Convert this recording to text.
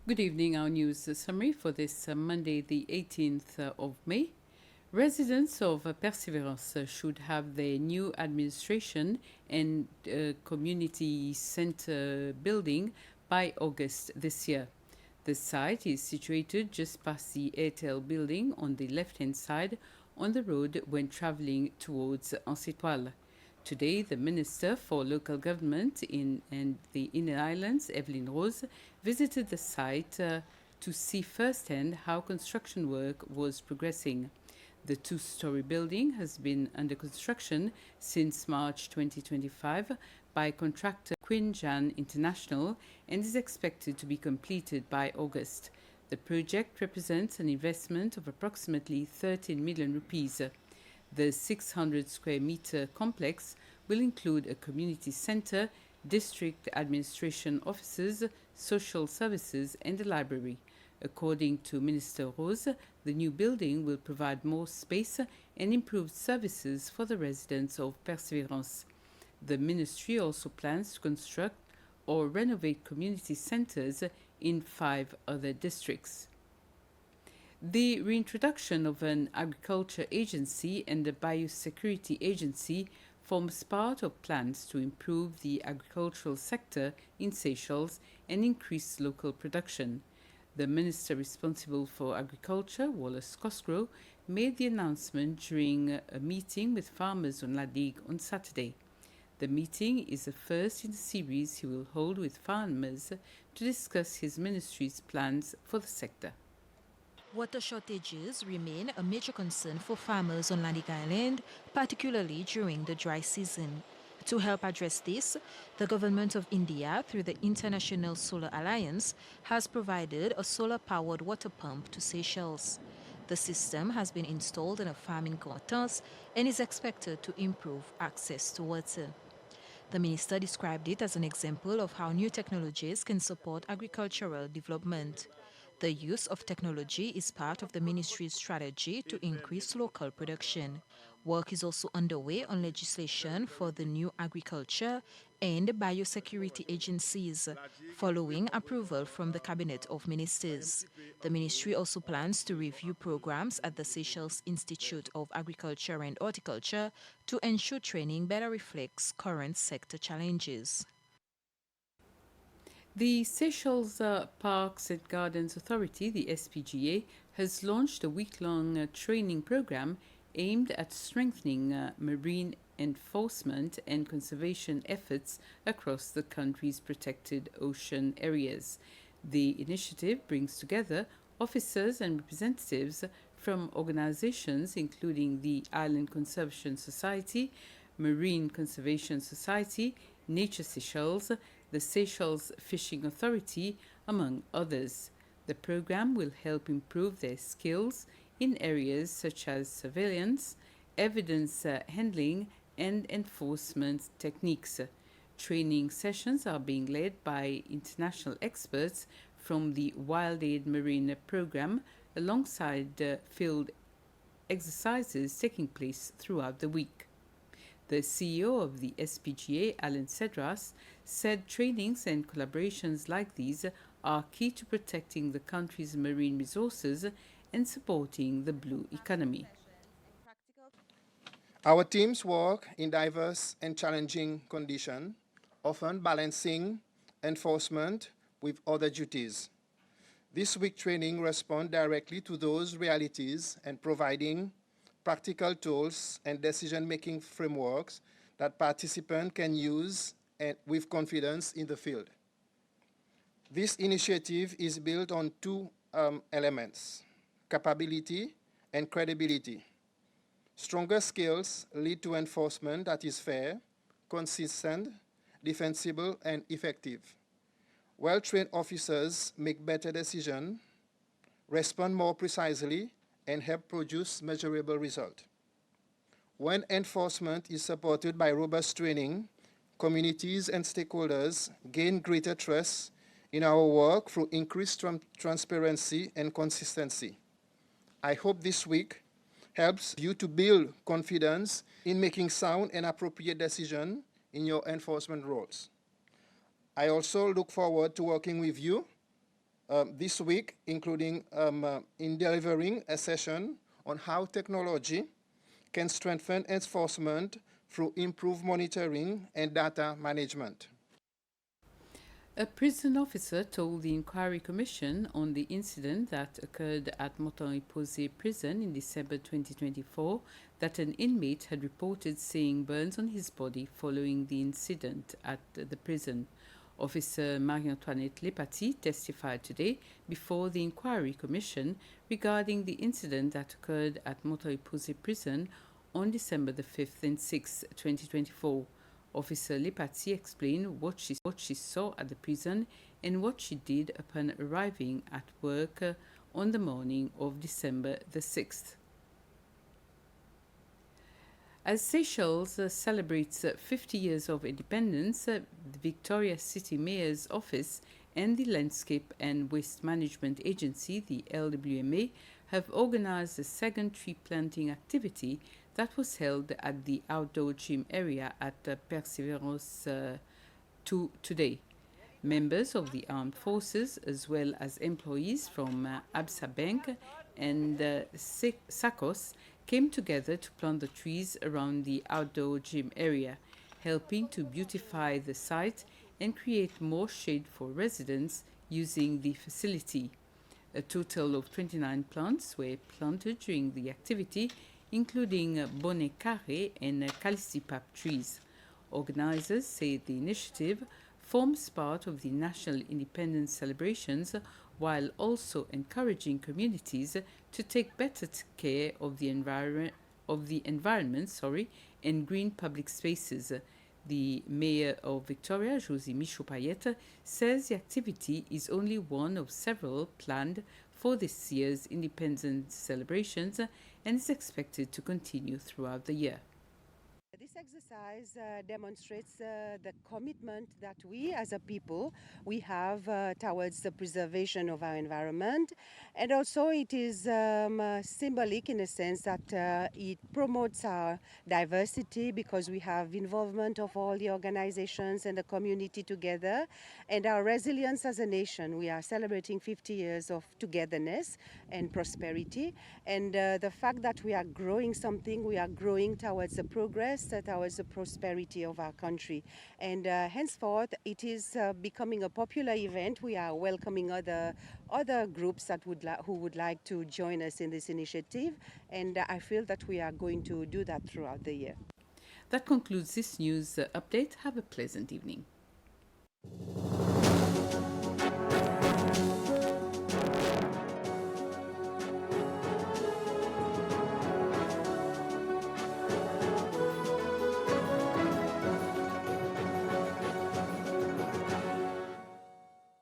Good evening. Our news summary for this Monday, the 18th of May. Residents of Perseverance should have their new administration and community center building by August this year. The site is situated just past the Airtel building on the left-hand side on the road when traveling towards Ancetoile. Today, the Minister for Local Government and the Inner Islands, Evelyn Rose, visited the site to see firsthand how construction work was progressing. The two-story building has been under construction since March 2025 by contractor Quinjan International and is expected to be completed by August. The project represents an investment of approximately 13 million rupees. The 600 square meter complex will include a community center, district administration offices, social services, and a library. According to Minister Rose, the new building will provide more space and improved services for the residents of Perseverance. The ministry also plans to construct or renovate community centers in 5 other districts. The reintroduction of an agriculture agency and a biosecurity agency forms part of plans to improve the agricultural sector in Seychelles and increase local production. The minister responsible for agriculture, Wallace Cosgrove, made the announcement during a meeting with farmers on La Digue on Saturday. The meeting is the first in the series he will hold with farmers to discuss his ministry's plans for the sector. Water shortages remain a major concern for farmers on La Digue Island, particularly during the dry season. To help address this, the government of India, through the International Solar Alliance, has provided a solar-powered water pump to Seychelles. The system has been installed in a farming quarters and is expected to improve access to water. The minister described it as an example of how new technologies can support agricultural development. The use of technology is part of the ministry's strategy to increase local production. Work is also underway on legislation for the new agriculture and biosecurity agencies, following approval from the Cabinet of Ministers. The ministry also plans to review programs at the Seychelles Institute of Agriculture and Horticulture to ensure training better reflects current sector challenges. The Seychelles Parks and Gardens Authority, the SPGA, has launched a week-long training program aimed at strengthening marine enforcement and conservation efforts across the country's protected ocean areas. The initiative brings together officers and representatives from organizations including the Island Conservation Society, Marine Conservation Society, Nature Seychelles, the Seychelles Fishing Authority, among others. The program will help improve their skills in areas such as surveillance, evidence handling, and enforcement techniques. Training sessions are being led by international experts from the Wild Aid Marine program alongside field exercises taking place throughout the week. The CEO of the SPGA, Alan Cedras, said trainings and collaborations like these are key to protecting the country's marine resources and supporting the blue economy. Our teams work in diverse and challenging conditions, often balancing enforcement with other duties. This week training responds directly to those realities and providing practical tools and decision-making frameworks that participants can use with confidence in the field. This initiative is built on two elements: capability and credibility. Stronger skills lead to enforcement that is fair, consistent, defensible, and effective. Well-trained officers make better decisions, respond more precisely, and help produce measurable results. When enforcement is supported by robust training, communities and stakeholders gain greater trust in our work through increased transparency and consistency. I hope this week helps you to build confidence in making sound and appropriate decisions in your enforcement roles. I also look forward to working with you this week, including in delivering a session on how technology can strengthen enforcement through improved monitoring and data management. A prison officer told the Inquiry Commission on the incident that occurred at Montagne-Posay prison in December 2024 that an inmate had reported seeing burns on his body following the incident at the prison. Officer Marie-Antoinette Lepati testified today before the Inquiry Commission regarding the incident that occurred at Montagne-Posay prison on December the 5th and 6th, 2024. Officer Lepati explained what she saw at the prison and what she did upon arriving at work on the morning of December the 6th. As Seychelles celebrates 50 years of independence, the Victoria City Mayor's Office and the Landscape and Waste Management Agency, the LWMA, have organized a second tree planting activity that was held at the outdoor gym area at Perseverance today. Members of the armed forces, as well as employees from Absa Bank and SACOS, came together to plant the trees around the outdoor gym area, helping to beautify the site and create more shade for residents using the facility. A total of 29 plants were planted during the activity, including Bonnet Carré and Calcipap trees. Organizers say the initiative forms part of the national independence celebrations while also encouraging communities to take better care of the environment and green public spaces. The Mayor of Victoria, Josie Michaud-Payette, says the activity is only one of several planned for this year's independence celebrations and is expected to continue throughout the year. This exercise demonstrates the commitment that we as a people we have towards the preservation of our environment, and also it is symbolic in a sense that it promotes our diversity because we have involvement of all the organizations and the community together, and our resilience as a nation. We are celebrating 50 years of togetherness and prosperity, and the fact that we are growing something, we are growing towards the progress, towards the prosperity of our country. And henceforth, it is becoming a popular event. We are welcoming other groups that who would like to join us in this initiative. And I feel that we are going to do that throughout the year. That concludes this news update. Have a pleasant evening.